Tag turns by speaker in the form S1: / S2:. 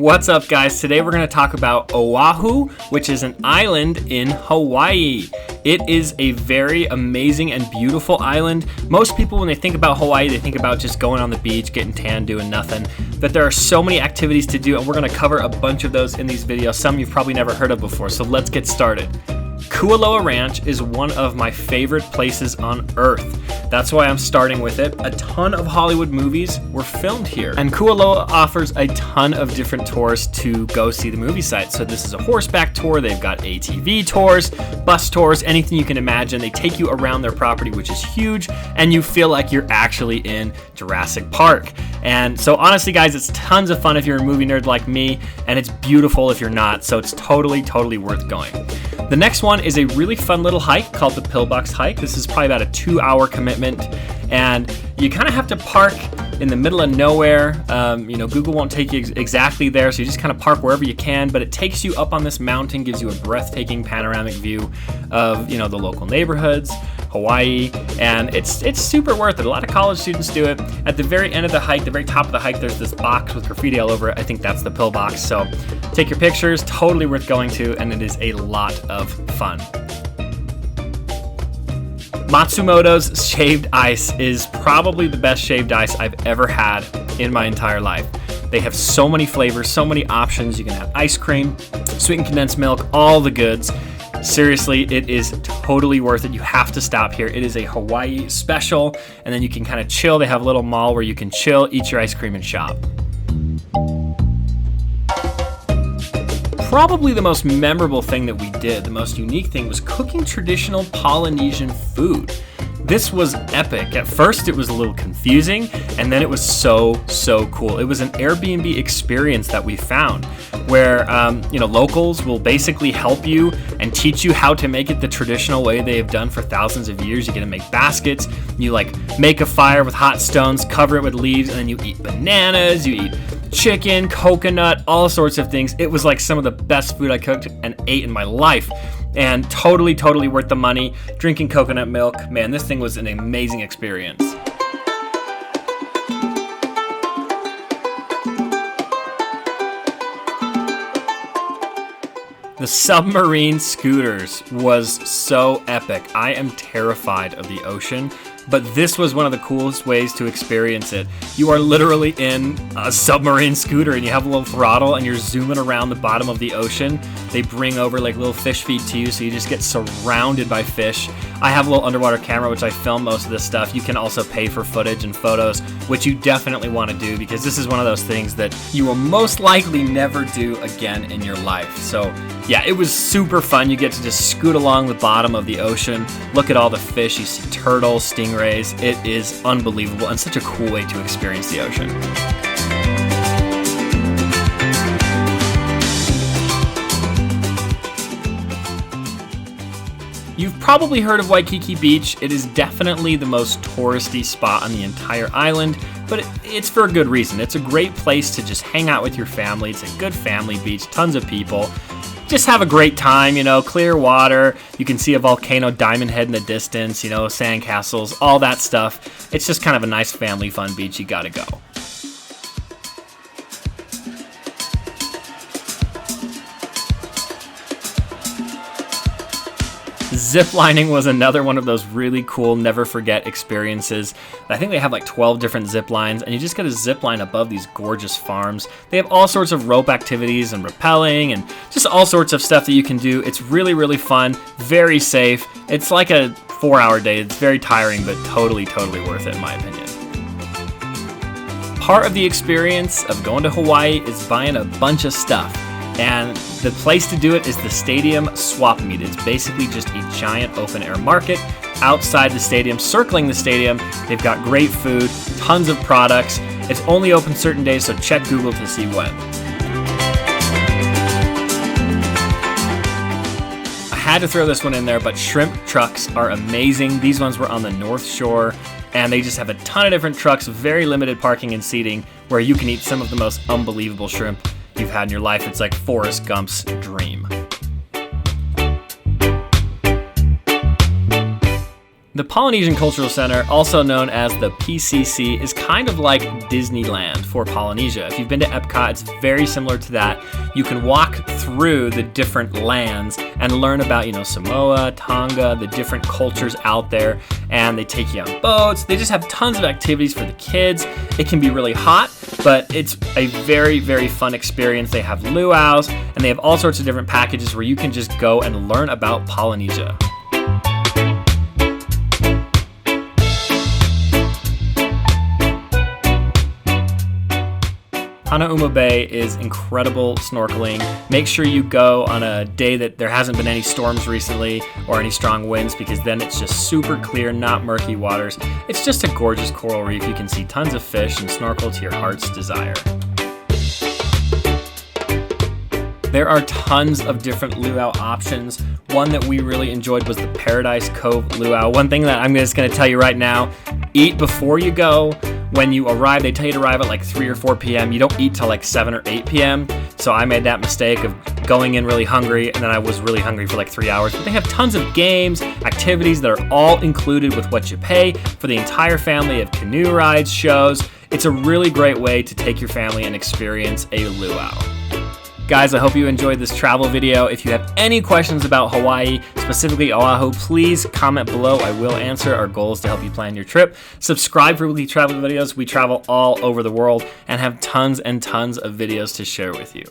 S1: What's up, guys? Today we're going to talk about Oahu, which is an island in Hawaii. It is a very amazing and beautiful island. Most people, when they think about Hawaii, they think about just going on the beach, getting tan, doing nothing. But there are so many activities to do, and we're going to cover a bunch of those in these videos. Some you've probably never heard of before, so let's get started. Kualoa Ranch is one of my favorite places on earth. That's why I'm starting with it. A ton of Hollywood movies were filmed here. And Kualoa offers a ton of different tours to go see the movie site. So this is a horseback tour. They've got ATV tours, bus tours, anything you can imagine. They take you around their property, which is huge, and you feel like you're actually in Jurassic Park. And so honestly, guys, it's tons of fun if you're a movie nerd like me, and it's beautiful if you're not. So it's totally worth going. The next one is a really fun little hike called the Pillbox Hike. This is probably about a 2-hour commitment, and you kind of have to park in the middle of nowhere. Google won't take you exactly there, so you just kind of park wherever you can, but it takes you up on this mountain, gives you a breathtaking panoramic view of, the local neighborhoods, Hawaii, and it's super worth it. A lot of college students do it. At the very end of the hike, the very top of the hike, there's this box with graffiti all over it. I think that's the pillbox, so take your pictures, totally worth going to, and it is a lot of fun. Matsumotos Shaved Ice is probably the best shaved ice I've ever had in my entire life. They have so many flavors, so many options. You can have ice cream, sweetened condensed milk, all the goods. Seriously, it is totally worth it. You have to stop here. It is a Hawaii special, and then you can kind of chill. They have a little mall where you can chill, eat your ice cream, and shop. Probably the most memorable thing that we did, the most unique thing, was cooking traditional Polynesian food. This was epic. At first it was a little confusing, and then it was so cool. It was an Airbnb experience that we found where locals will basically help you and teach you how to make it the traditional way they have done for thousands of years. You get to make baskets, you make a fire with hot stones, cover it with leaves, and then you eat bananas, you eat chicken, coconut, all sorts of things. It was like some of the best food I cooked and ate in my life, and totally worth the money. Drinking coconut milk, man, this thing was an amazing experience. The submarine scooters was so epic. I am terrified of the ocean, but this was one of the coolest ways to experience it. You are literally in a submarine scooter, and you have a little throttle, and you're zooming around the bottom of the ocean. They bring over little fish feed to you, so you just get surrounded by fish. I have a little underwater camera, which I film most of this stuff. You can also pay for footage and photos, which you definitely want to do, because this is one of those things that you will most likely never do again in your life. So yeah, it was super fun. You get to just scoot along the bottom of the ocean, look at all the fish. You see turtles, stingrays. It is unbelievable and such a cool way to experience the ocean. You've probably heard of Waikiki Beach. It is definitely the most touristy spot on the entire island, but it's for a good reason. It's a great place to just hang out with your family. It's a good family beach, tons of people. Just have a great time, clear water. You can see a volcano diamond head in the distance, sand castles, all that stuff. It's just kind of a nice family fun beach. You gotta go. Ziplining was another one of those really cool, never forget experiences. I think they have 12 different zip lines, and you just get to zip line above these gorgeous farms. They have all sorts of rope activities and rappelling and just all sorts of stuff that you can do. It's really fun, very safe. It's like a 4-hour day. It's very tiring, but totally worth it in my opinion. Part of the experience of going to Hawaii is buying a bunch of stuff. And the place to do it is the stadium swap meet. It's basically just a giant open air market outside the stadium, circling the stadium. They've got great food, tons of products. It's only open certain days, so check Google to see when. I had to throw this one in there, but shrimp trucks are amazing. These ones were on the North Shore, and they just have a ton of different trucks, very limited parking and seating, where you can eat some of the most unbelievable shrimp you've had in your life. It's like Forrest Gump's dream. The The Polynesian Cultural Center, also known as the PCC, is kind of like Disneyland for Polynesia. If you've been to Epcot, it's very similar to that. You can walk through the different lands and learn about, Samoa, Tonga, the different cultures out there, and they take you on boats. They just have tons of activities for the kids. It can be really hot, but it's a very, very fun experience. They have luau's, and they have all sorts of different packages where you can just go and learn about Polynesia. HANAUMA Bay is incredible snorkeling. Make sure you go on a day that there hasn't been any storms recently or any strong winds, because then it's just super clear, not murky waters. It's just a gorgeous coral reef. You can see tons of fish and snorkel to your heart's desire. There are tons of different luau options. One that we really enjoyed was the Paradise Cove Luau. One thing that I'm just gonna tell you right now, eat before you go. When you arrive, they tell you to arrive at like 3 or 4 p.m. You don't eat till like 7 or 8 p.m. So I made that mistake of going in really hungry, and then I was really hungry for like 3 hours. But they have tons of games, activities that are all included with what you pay for the entire family. Of canoe rides, shows. It's a really great way to take your family and experience a luau. Guys, I hope you enjoyed this travel video. If you have any questions about Hawaii, specifically Oahu, please comment below. I will answer. Our goal is to help you plan your trip. Subscribe for weekly travel videos. We travel all over the world and have tons and tons of videos to share with you.